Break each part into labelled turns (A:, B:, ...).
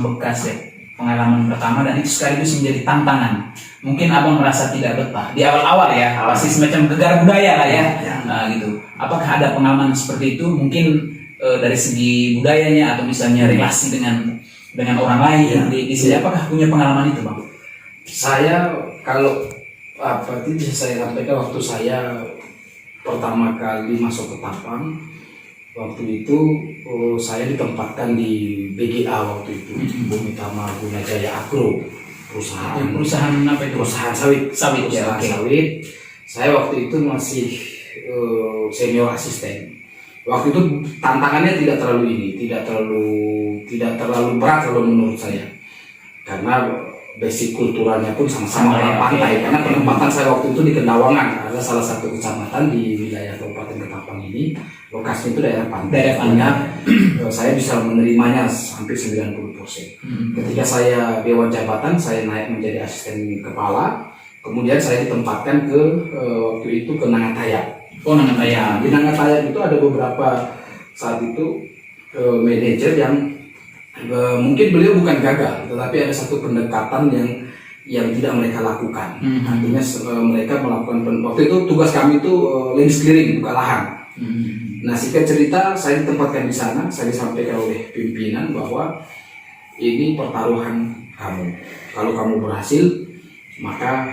A: bekas ya, pengalaman pertama dan itu sekaligus menjadi tantangan. Mungkin abang merasa tidak betah di awal-awal ya, pasti semacam gegar budaya lah ya, nah, gitu. Apakah ada pengalaman seperti itu? Mungkin dari segi budayanya atau misalnya relasi dengan orang lain di sini, apakah punya pengalaman itu, bang?
B: Saya kalau apa itu bisa saya sampaikan waktu saya pertama kali masuk ke Tapang. Waktu itu saya ditempatkan di BGA waktu itu, Bumi Tama Guna Jaya Agro,
A: Perusahaan apa itu?
B: Perusahaan sawit.
A: Ya, okay.
B: Sawit. Saya waktu itu masih senior asisten. Waktu itu tantangannya tidak terlalu berat kalau menurut saya, karena basic kulturalnya pun sama-sama orang pantai. Karena penempatan saya waktu itu di Kendawangan, ada salah satu kecamatan di wilayah Kabupaten Ketapang ini. Lokasinya itu daerah pantai. Saya bisa menerimanya hampir 90%. Ketika saya dewan jabatan, saya naik menjadi asisten kepala. Kemudian saya ditempatkan waktu itu ke Nangataya.
A: Oh, Nangataya.
B: Di Nangataya itu ada beberapa saat itu manajer yang mungkin beliau bukan gagal, tetapi ada satu pendekatan yang tidak mereka lakukan. Artinya mereka melakukan waktu itu tugas kami itu lens clearing, buka lahan. Nah, singkat cerita, saya ditempatkan di sana. Saya disampaikan oleh pimpinan bahwa ini pertaruhan kamu. Kalau kamu berhasil, maka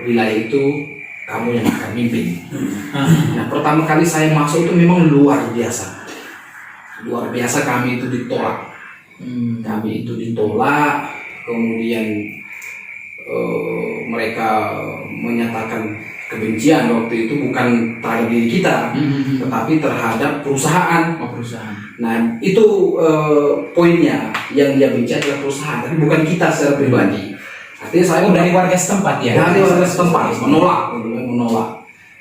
B: wilayah itu kamu yang akan mimpin. Nah, pertama kali saya masuk itu memang luar biasa. Luar biasa, kami itu ditolak. Kemudian mereka menyatakan kebencian waktu itu bukan terhadap diri kita, tetapi terhadap perusahaan. Nah, itu poinnya, yang dia benci adalah perusahaan, tapi bukan kita secara pribadi. Artinya saya
A: dari warga setempat ya.
B: Dari warga setempat menolak.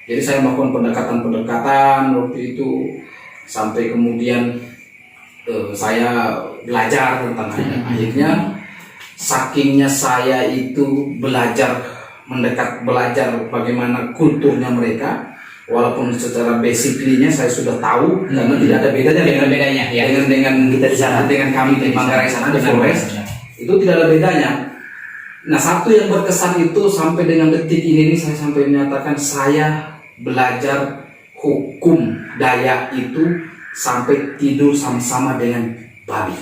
B: Jadi saya melakukan pendekatan waktu itu sampai kemudian saya belajar tentang akhirnya sakingnya saya itu belajar bagaimana kulturnya mereka, walaupun secara basically-nya saya sudah tahu, karena tidak ada bedanya dengan kita di sana, dengan kami di Manggarai sana di Flores, itu tidak ada bedanya. Nah, satu yang berkesan itu sampai dengan detik ini saya sampai menyatakan saya belajar hukum Dayak itu sampai tidur sama-sama dengan babi.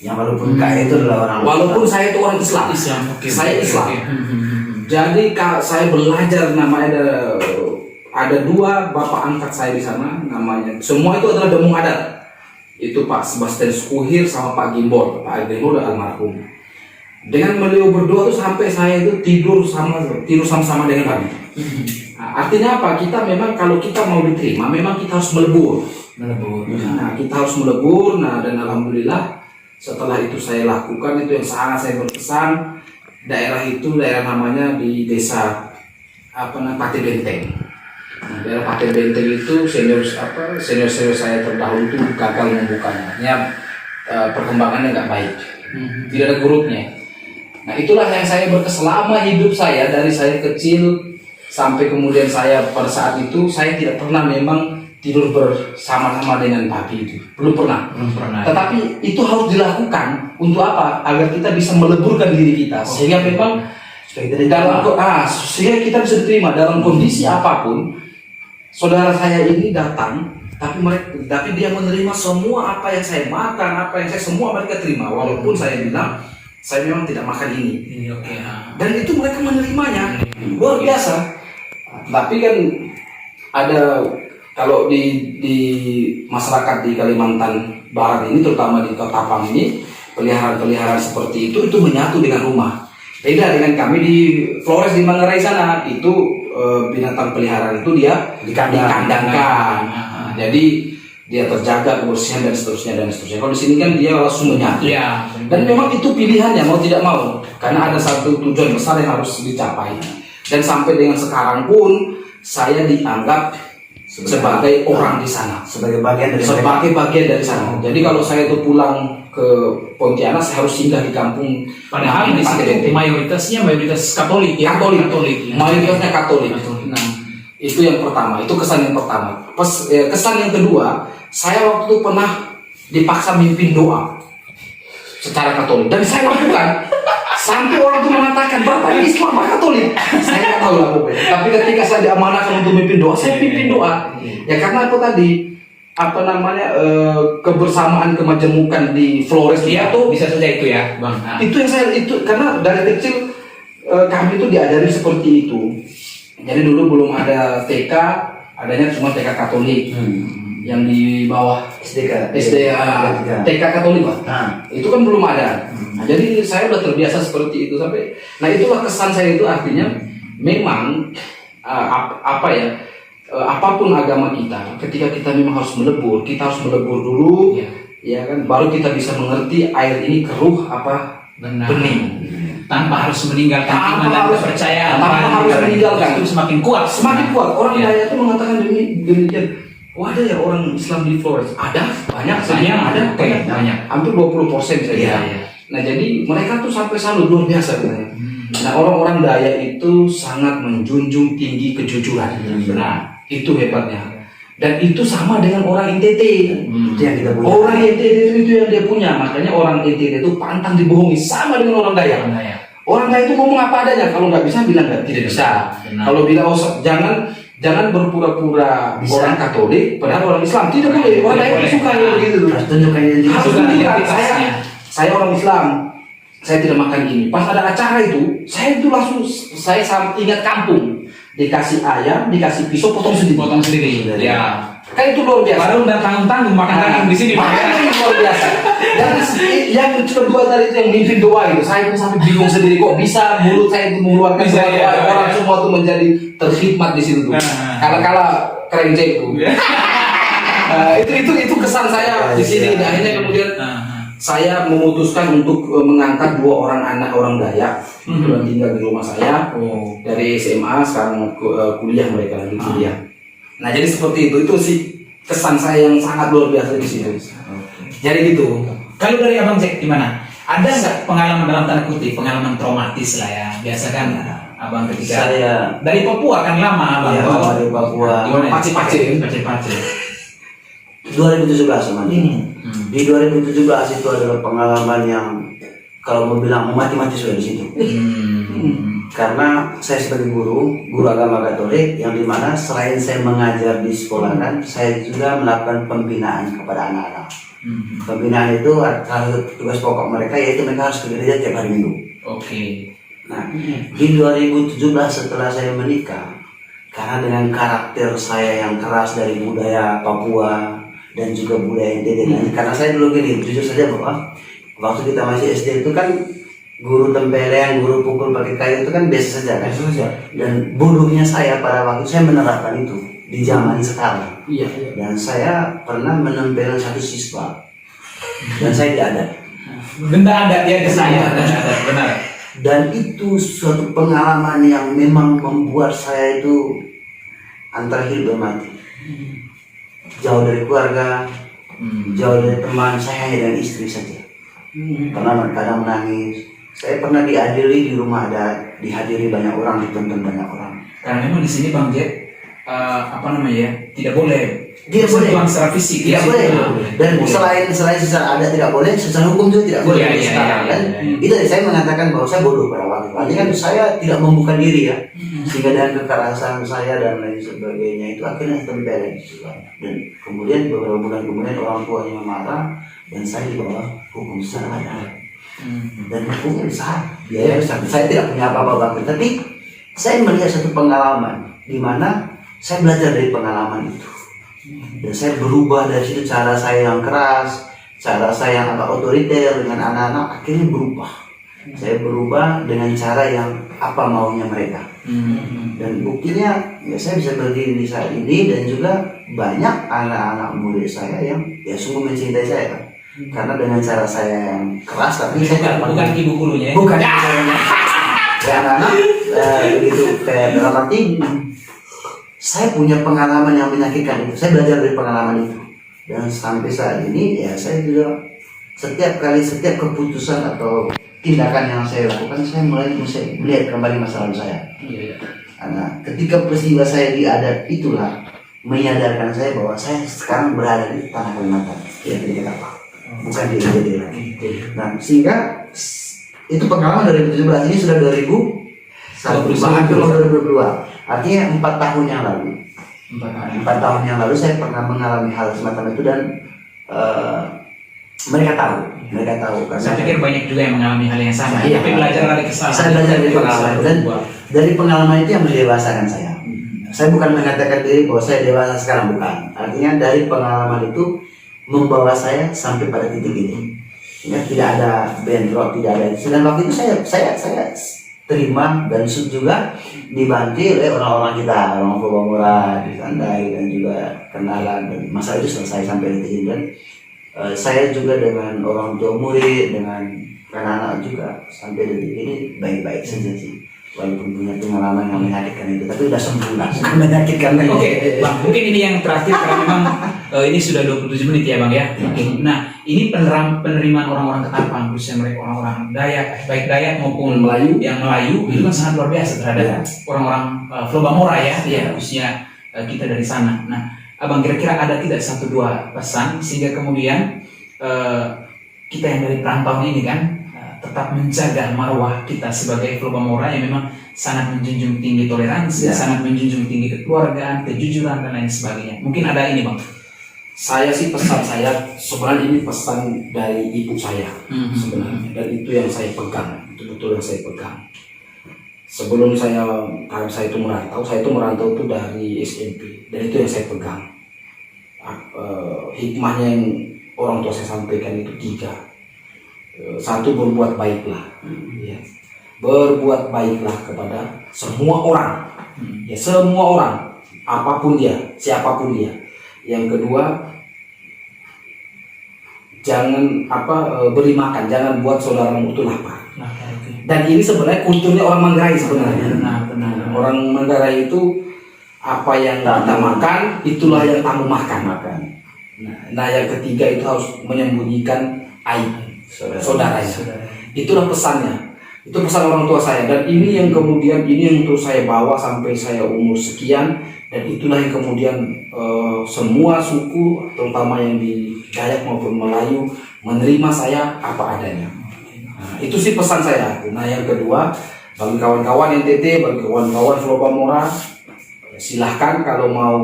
C: Yang walaupun itu adalah orang,
B: walaupun saya itu orang Islam. Saya Islam. Jadi saya belajar, namanya ada dua bapak angkat saya di sana, namanya semua itu adalah demung adat. Itu Pak Sebastian Skuhir sama Pak Gimbol. Pak Gimbol udah almarhum. Dengan beliau berdua tuh sampai saya itu tidur sama-sama dengan kami. Nah, artinya apa? Kita memang kalau kita mau diterima, memang kita harus melebur. Nah, kita harus melebur. Nah, dan alhamdulillah setelah itu saya lakukan, itu yang sangat saya berkesan. Daerah namanya di desa Pati Benteng. Nah, daerah Pati Benteng itu senior saya terdahulu itu gagal membukanya. Artinya perkembangannya nggak baik, tidak ada grupnya. Nah, itulah yang saya selama hidup saya, dari saya kecil sampai kemudian saya pada saat itu saya tidak pernah memang tidur bersama-sama dengan babi itu, belum pernah. Tetapi itu harus dilakukan untuk apa? Agar kita bisa meleburkan diri kita, sehingga memang sehingga kita bisa diterima dalam kondisi apapun. Saudara saya ini datang, tapi dia menerima semua apa yang saya makan, semua mereka terima, walaupun saya bilang saya memang tidak makan ini. Dan itu mereka menerimanya luar biasa. Tapi kan ada, kalau di masyarakat di Kalimantan Barat ini, terutama di Ketapang ini, peliharaan seperti itu menyatu dengan rumah. Beda dengan kami di Flores di Manggarai sana, itu binatang peliharaan itu dia dikandangkan. Jadi dia terjaga kebersihan dan seterusnya. Kalau di sini kan dia langsung menyatu. Dan memang itu pilihannya, mau tidak mau, karena ada satu tujuan besar yang harus dicapai. Dan sampai dengan sekarang pun saya dianggap sebagai orang di sana, sebagai bagian dari sana. Jadi kalau saya itu pulang ke Pontianak, saya harus singgah di kampung.
A: Padahal di situ mayoritas Katolik.
B: Mayoritasnya Katolik. Nah, itu yang pertama, itu kesan yang pertama. Kesan yang kedua, saya waktu itu pernah dipaksa mimpin doa. secara Katolik dan saya lakukan sampai orang itu mengatakan Bapak ini Islam apa Katolik, saya nggak tahu lah pokoknya. Tapi ketika saya diamanahkan untuk memimpin doa, saya pimpin doa ya karena apa tadi kebersamaan kemajemukan di Flores
A: Iya,
B: itu
A: bisa saja itu ya, Bang. Nah.
B: itu yang saya itu karena dari kecil kami itu diajari seperti itu. Jadi dulu belum ada TK, adanya cuma TK Katolik yang di bawah
C: SDK.
B: TK Katolik Pak.
C: Nah.
B: Itu kan belum ada. Nah, jadi saya udah terbiasa seperti itu sampai. Nah itulah kesan saya itu artinya memang apapun agama kita, ketika kita memang harus melebur, kita harus melebur dulu, ya kan, baru kita bisa mengerti air ini keruh apa bening.
A: Tanpa harus meninggalkan iman dan kepercayaan,
B: tanpa harus meninggalkan,
A: itu semakin kuat.
B: Orang Daya itu mengatakan demikian. Wah, ada ya orang Islam di Flores? Ada, banyak, banyak. Hampir 20% saya kira. Nah, jadi mereka tuh sampai salut luar biasa katanya. Nah, orang-orang Daya itu sangat menjunjung tinggi kejujuran. Nah, itu hebatnya. Dan itu sama dengan orang NTT.
C: Itu yang kita punya.
B: Orang NTT itu yang dia punya. Makanya orang NTT itu pantang dibohongi sama dengan orang Daya. Orang Daya itu ngomong apa adanya. Kalau nggak bisa bilang tidak bisa. Kalau bilang jangan berpura-pura orang Katolik padahal orang Islam. Tidak boleh. Orang Daya itu suka begitu.
C: Harus tunjukkan identitas.
B: Saya orang Islam. Saya tidak makan ini. Pas ada acara itu, saya langsung ingat kampung. Dikasih ayam, dikasih pisau, potong sendiri.
A: Ya.
B: Kan itu luar biasa.
A: Baru udah tanggung makan daging di sini.
B: Makan luar biasa. Dan yang kedua tadi itu yang mimpin doa itu, saya pun sampai bingung sendiri kok bisa mulut saya itu mengeluarkan doa. Orang semua tuh menjadi terkhidmat di situ tuh. Kala kerenceng tuh. Itu kesan saya di sini. Akhirnya kemudian saya memutuskan untuk mengangkat 2 orang anak orang Dayak yang tinggal di rumah saya dari SMA, sekarang kuliah mereka lagi kuliah. Nah, jadi seperti itu sih kesan saya yang sangat luar biasa di sini. Jadi gitu.
A: Kalau dari Abang Jack gimana? Ada nggak pengalaman dalam tanda kutip, pengalaman traumatis lah ya? Biasa kan Abang ketika dari Papua kan lama Abang.
C: Iya, dari Papua.
A: Pace-pace.
C: 2017 sama Di 2017 itu adalah pengalaman yang kalau mau bilang mati-mati sudah di situ. Karena saya sebagai guru agama Katolik yang dimana selain saya mengajar di sekolahan, saya juga melakukan pembinaan kepada anak-anak. Pembinaan itu salah satu tugas pokok mereka yaitu mereka harus ke gereja tiap hari Minggu. Nah, di 2017 setelah saya menikah, karena dengan karakter saya yang keras dari budaya Papua dan juga budaya NTT, karena saya dulu gini, jujur saja bahwa waktu kita masih SD itu kan guru tempeleng, guru pukul pakai kayu itu kan biasa saja kan. Dan bodohnya saya pada waktu saya menerapkan itu di zaman sekarang. Dan saya pernah menempel satu siswa dan saya tidak ada.
A: Benda adat ya di saya. Benar.
C: Dan itu suatu pengalaman yang memang membuat saya itu antara hidup dan mati. Jauh dari keluarga, jauh dari teman, saya hanya dengan istri saja. Pernah kadang menangis. Saya pernah diadili di rumah, dihadiri banyak orang, ditonton banyak orang.
A: Karena memang di sini Bang Jack tidak boleh.
C: Sentuhan
A: secara fisik.
C: Tidak boleh. Dan selain secara adat tidak boleh, secara hukum juga tidak boleh. Itu saya mengatakan bahwa saya bodoh pada waktu itu. Artinya kan saya tidak membuka diri ya, sehingga dengan kekerasan saya dan lain sebagainya itu akhirnya tempel. Dan kemudian beberapa bulan kemudian orang tuanya marah dan saya di bawah hukum secara adat. Dan hukumnya besar, biaya besar. Saya tidak punya apa-apa waktu, tapi saya melihat satu pengalaman di mana saya belajar dari pengalaman itu. Dan saya berubah dari situ, cara saya yang keras, cara saya yang agak otoriter dengan anak-anak akhirnya berubah. Saya berubah dengan cara yang apa maunya mereka. Dan buktinya ya saya bisa berdiri di saat ini dan juga banyak anak-anak murid saya yang ya sungguh mencintai saya kan. Karena dengan cara saya yang keras tapi saya
A: bukan ibu gurunya.
C: Bukan ibu gurunya. Ya anak-anak begitu kayak dalam arti saya punya pengalaman yang menyakitkan itu. Saya belajar dari pengalaman itu. Dan sampai saat ini ya saya juga setiap keputusan atau tindakan yang saya lakukan saya mulai melihat kembali masa lalu saya. Karena ketika peristiwa saya di adat itulah menyadarkan saya bahwa saya sekarang berada di tanah Kalimantan, ya di Jakarta. bukan di IGD lagi. Nah sehingga itu pengalaman 2017, ini sudah 2001, hampir 2022, artinya 4 tahun yang lalu. 4 tahun yang lalu saya pernah mengalami hal semacam itu dan mereka tahu karena
A: Saya pikir banyak juga yang mengalami hal yang sama.
C: Iya.
A: Tapi belajar dari kesalahan.
C: saya belajar dari pengalaman dan dari pengalaman itu yang mendewasakan saya. Saya bukan mengatakan diri bahwa saya dewasa sekarang, bukan. Artinya dari pengalaman itu membawa saya sampai pada titik ini. Ya, tidak ada bentrok, tidak ada. Dan waktu itu saya terima dan juga dibantu oleh orang-orang kita, orang Purwamura, Ditandai dan juga kenalan, dan masalah itu selesai sampai detik ini. Dan saya juga dengan orang tua murid, dengan anak-anak juga sampai detik ini baik-baik saja sih. Walaupun punya pengalaman yang menyakitkan itu, tapi udah sembuh lah. Menyakitkan lagi.
A: Oke, Bang, mungkin ini yang terakhir karena memang ini sudah 27 menit ya Bang ya. Oke. Nah, ini penerimaan orang-orang Ketapang, khususnya mereka orang-orang Dayak, baik Dayak maupun
B: Melayu.
A: yang Melayu itu kan sangat luar biasa terhadap orang-orang Flow Bamora ya, khususnya kita dari sana. Nah, Abang kira-kira ada tidak 1-2 pesan sehingga kemudian kita yang dari perantauan ini kan tetap menjaga marwah kita sebagai Flow Bamora yang memang sangat menjunjung tinggi toleransi, sangat menjunjung tinggi kekeluargaan, kejujuran dan lain sebagainya. Mungkin ada ini Bang.
B: Saya sih pesan saya sebenarnya ini pesan dari ibu saya sebenarnya, dan itu yang saya pegang, itu betul yang saya pegang. Sebelum saya itu merantau itu dari SMP, dan itu yang saya pegang. Hikmahnya yang orang tua saya sampaikan itu 3. 1, berbuat baiklah, ya. Berbuat baiklah kepada semua orang, ya, semua orang, apapun dia, siapapun dia. Yang kedua, jangan beri makan, jangan buat saudaramu itu lapar. Dan ini sebenarnya kulturnya orang Manggarai sebenarnya.
A: Benar.
B: Orang Manggarai itu apa yang kita makan, itulah yang kamu makan. Nah, yang ketiga itu harus menyembunyikan aib saudaranya. Itulah pesannya. Itu pesan orang tua saya, dan ini yang kemudian yang terus saya bawa sampai saya umur sekian, dan itulah yang kemudian semua suku, terutama yang di Dayak maupun Melayu, menerima saya apa adanya. Nah, itu sih pesan saya. Nah, yang kedua, bagi kawan-kawan NTT, bagi kawan-kawan Flow Bamora, silahkan kalau mau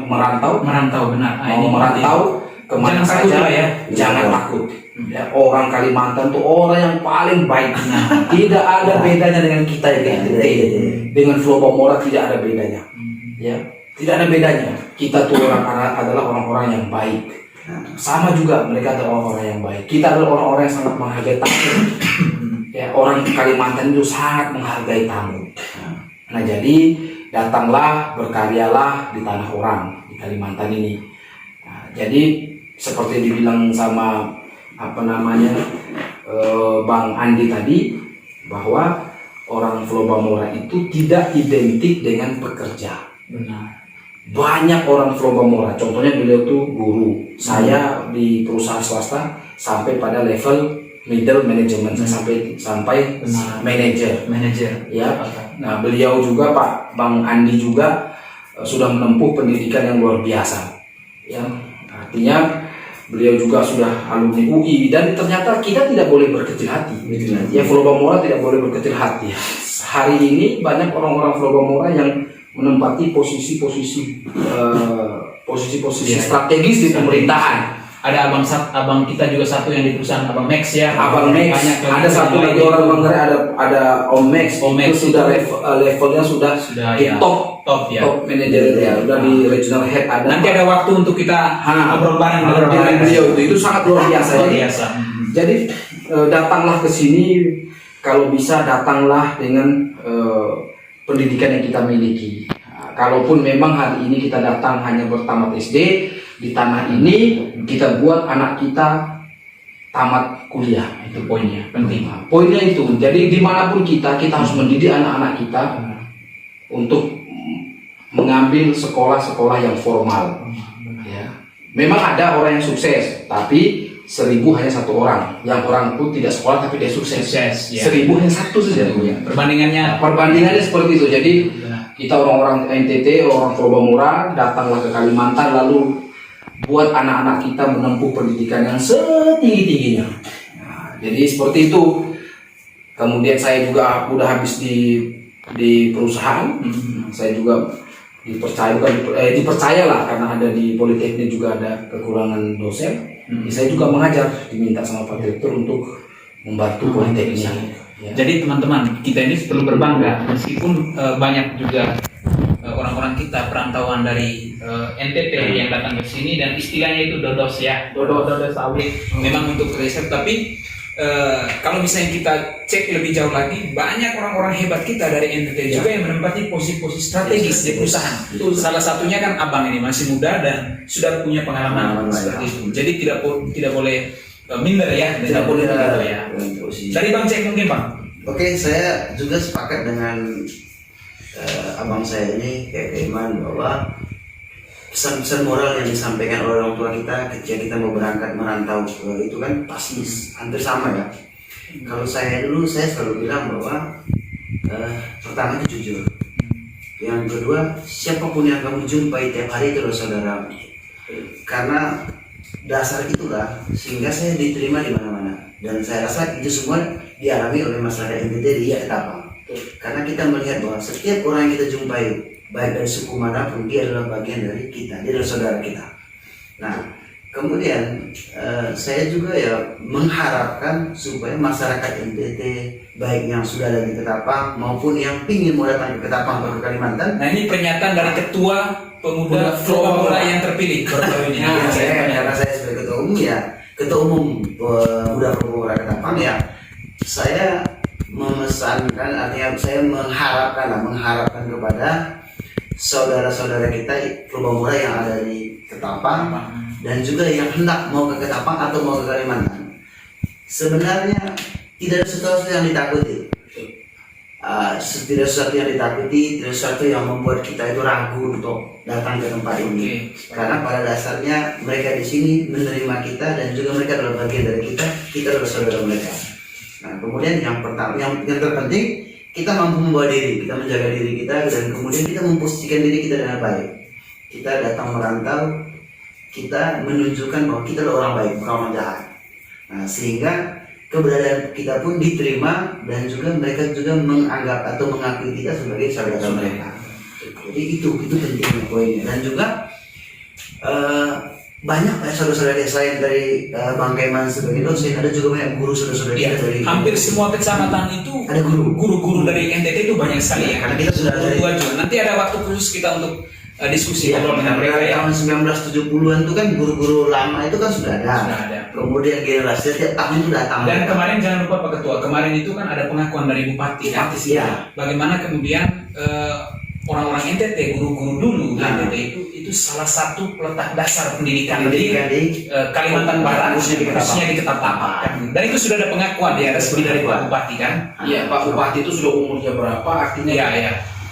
B: merantau benar. Mau merantau kemana saja ya, jangan takut. Ya, orang Kalimantan tuh orang yang paling baik. Tidak ada bedanya dengan kita yang NTT. Dengan Flow Bamora tidak ada bedanya. Ya, tidak ada bedanya. Kita tuh adalah orang-orang yang baik. Sama juga mereka adalah orang-orang yang baik. Kita adalah orang-orang yang sangat menghargai tamu. Ya, orang Kalimantan itu sangat menghargai tamu. Nah, jadi datanglah, berkaryalah di tanah orang di Kalimantan ini. Nah, jadi seperti dibilang sama Bang Andi tadi, bahwa orang Flow Bamora itu tidak identik dengan pekerja.
A: Benar.
B: Banyak orang Flow Bamora, contohnya beliau tuh guru. Saya di perusahaan swasta sampai pada level middle management, sampai manager. Ya. Nah, beliau juga Pak Bang Andi juga sudah menempuh pendidikan yang luar biasa. Ya, artinya beliau juga sudah alumni UI, dan ternyata kita tidak boleh berkecil hati. Ya, Flow Bamora tidak boleh berkecil hati. Hari ini banyak orang-orang Flow Bamora yang menempati posisi-posisi strategis di pemerintahan.
A: Ada abang kita juga satu yang di perusahaan Abang Max ya.
B: Abang Max. Ada satu lagi orang Manggarai, ada Om Max. Itu sudah levelnya sudah di
A: ya.
B: top manajer ya, udah di regional head ada.
A: Nanti ada waktu untuk kita ngobrol bareng
B: dengan beliau, itu sangat luar biasa. Jadi datanglah ke sini, kalau bisa datanglah dengan pendidikan yang kita miliki. Kalaupun memang hari ini kita datang hanya bertamat SD di tanah ini, kita buat anak kita tamat kuliah.
A: Itu poinnya, penting.
B: Poinnya itu. Jadi dimanapun kita harus mendidik anak-anak kita untuk mengambil sekolah-sekolah yang formal. Ya. Memang ada orang yang sukses, tapi 1000 hanya 1 orang. Yang orang pun tidak sekolah tapi dia sukses. 1000 hanya 1 saja. Perbandingannya seperti itu. Jadi kita orang-orang NTT, orang Flow Bamora datanglah ke Kalimantan, lalu buat anak-anak kita menempuh pendidikan yang setinggi-tingginya. Nah, jadi seperti itu. Kemudian saya juga udah habis di perusahaan. Saya juga dipercaya lah, karena ada di Politeknik juga ada kekurangan dosen. Saya juga mengajar, diminta sama Pak Direktur untuk membantu Politeknik. Ya.
A: Jadi teman-teman, kita ini perlu berbangga meskipun banyak juga orang-orang kita perantauan dari NTT yang datang ke sini, dan istilahnya itu dodos ya, dodos sawit memang untuk riset. Tapi kalau misalnya kita cek lebih jauh lagi, banyak orang-orang hebat kita dari NTT juga yang menempati posisi-posisi strategis di perusahaan. Salah satunya kan abang ini masih muda dan sudah punya pengalaman seperti itu. Jadi tidak boleh minder ya, tidak boleh begitu ya. Dari Bang Cek mungkin Bang.
C: Oke, saya juga sepakat dengan abang saya ini, kayak Iman, bahwa pesan-pesan moral yang disampaikan oleh orang tua kita ketika kita mau berangkat merantau itu kan pasti hampir sama ya. Kalau saya dulu, saya selalu bilang bahwa pertama itu jujur, yang kedua siapapun yang kamu jumpai tiap hari itu adalah saudara, karena dasar itulah sehingga saya diterima di mana-mana, dan saya rasa itu semua dialami oleh masyarakat NTT di Ketapang, karena kita melihat bahwa setiap orang yang kita jumpai, baik dari suku manapun, dia adalah bagian dari kita, dia adalah saudara kita. Nah, kemudian saya juga ya mengharapkan supaya masyarakat NTT, baik yang sudah ada di Ketapang maupun yang ingin mau datang ke Ketapang atau ke Kalimantan.
A: Nah, ini pernyataan dari Ketua Pemuda Flow yang terpilih baru-baru ini.
C: Karena saya sebagai ketua umum ya, ketua umum Pemuda Flow Ketapang ya, saya memesankan, artinya saya mengharapkan kepada saudara-saudara kita Lubang yang ada di Ketapang dan juga yang hendak mau ke Ketapang atau mau ke Kalimantan, sebenarnya tidak ada sesuatu yang ditakuti, tidak sesuatu yang ditakuti, tidak sesuatu yang membuat kita itu ragu untuk datang ke tempat ini. Karena pada dasarnya mereka di sini menerima kita dan juga mereka adalah bagian dari kita adalah saudara mereka. Nah, kemudian yang pertama, yang terpenting, kita mampu membawa diri, kita menjaga diri kita, dan kemudian kita memposisikan diri kita dengan baik. Kita datang merantau, kita menunjukkan bahwa kita adalah orang baik, bukan orang jahat. Nah, sehingga keberadaan kita pun diterima dan juga mereka juga menganggap atau mengakui kita sebagai saudara mereka. Jadi itu pentingnya poinnya. Dan juga banyak saudara-saudara selain dari Bang Kaiman sebagai dosen, ada juga banyak guru saudara-saudara kita dari
A: hampir semua kecamatan itu
C: ada
A: guru-guru dari NTT itu banyak sekali ya.
C: Karena kita sudah dari
A: nanti ada waktu khusus kita untuk diskusi dengan mereka ya.
C: Tahun 1970-an itu kan guru-guru lama itu kan sudah ada. Kemudian generasi tiap tahun itu datang.
A: Dan kemarin jangan lupa Pak Ketua, kemarin itu kan ada pengakuan dari Bupati kan?
C: Ya.
A: Bagaimana kemudian orang-orang NTT, guru-guru dulu di NTT itu salah satu peletak dasar pendidikan di Kalimantan Barat, khususnya di Ketapang. Dan itu sudah ada pengakuan ya, resmi dari Pak Bupati kan?
B: Iya, Pak Bupati itu sudah umurnya berapa? Artinya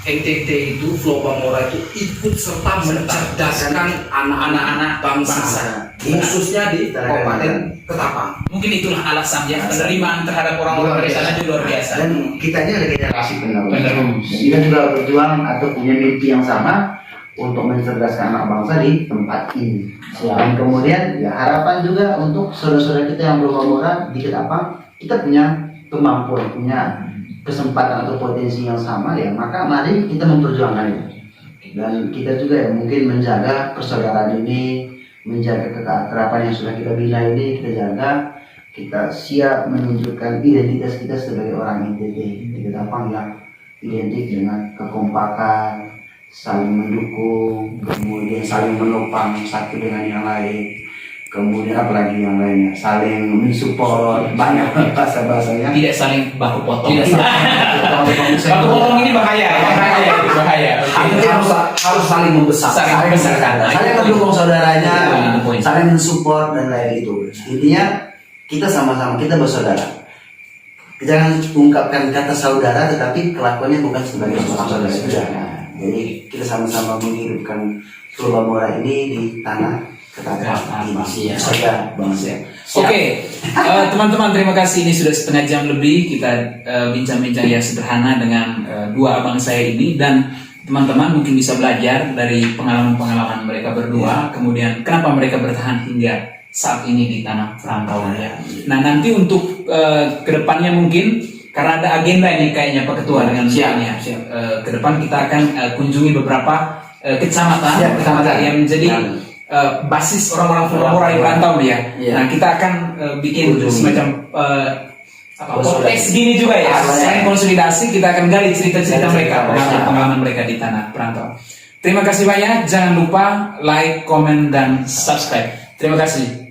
B: NTT itu, Flow Bangora itu ikut serta mencerdaskan anak-anak bangsa, khususnya di Kabupaten Ketapang.
A: Mungkin itulah alasannya, penerimaan terhadap orang-orang dari sana juga luar biasa.
C: Dan kita ini ada generasi penerus. Kita juga berjuang atau punya mimpi yang sama untuk mencerdaskan anak bangsa di tempat ini. Dan kemudian ya harapan juga untuk saudara-saudara kita yang berumur di Ketapang, kita punya kemampuan, punya kesempatan atau potensi yang sama ya, maka mari kita memperjuangkan itu. Dan kita juga ya mungkin menjaga persaudaraan ini, menjaga keakraban yang sudah kita bina ini, kita jaga, kita siap menunjukkan identitas kita sebagai orang NTT di Ketapang yang identik dengan kekompakan, saling mendukung, kemudian saling menopang satu dengan yang lain, kemudian apalagi yang lainnya, saling mensupport, banyak bahasa-bahasanya.
A: Tidak saling baku potong.
C: Baku
A: potong ini bahaya.
B: Harus saling membesarkan.
C: Saling mendukung saudaranya, saling mensupport dan lain itu. Intinya kita sama-sama, kita bersaudara. Jangan ungkapkan kata saudara, tetapi kelakuannya bukan sebagai saudara juga. Jadi kita sama-sama menghidupkan Flow Bangora ini di tanah Ketapang ini. Saya bangsa.
A: Oke, teman-teman, terima kasih. Ini sudah setengah jam lebih kita bincang-bincang yang sederhana dengan dua abang saya ini, dan teman-teman mungkin bisa belajar dari pengalaman-pengalaman mereka berdua, kemudian kenapa mereka bertahan hingga saat ini di tanah perantauan ya. Nah nanti untuk kedepannya mungkin karena ada agenda ini kayaknya Pak Ketua dengan siapnya. Ke depan kita akan kunjungi beberapa kecamatan yang menjadi basis orang-orang yang perantau ya. Nah kita akan bikin semacam podcast gini juga ya. Selain konsolidasi kita akan gali cerita-cerita mereka, pengalaman mereka di tanah perantau. Terima kasih banyak. Jangan lupa like, comment, dan subscribe. Terima kasih.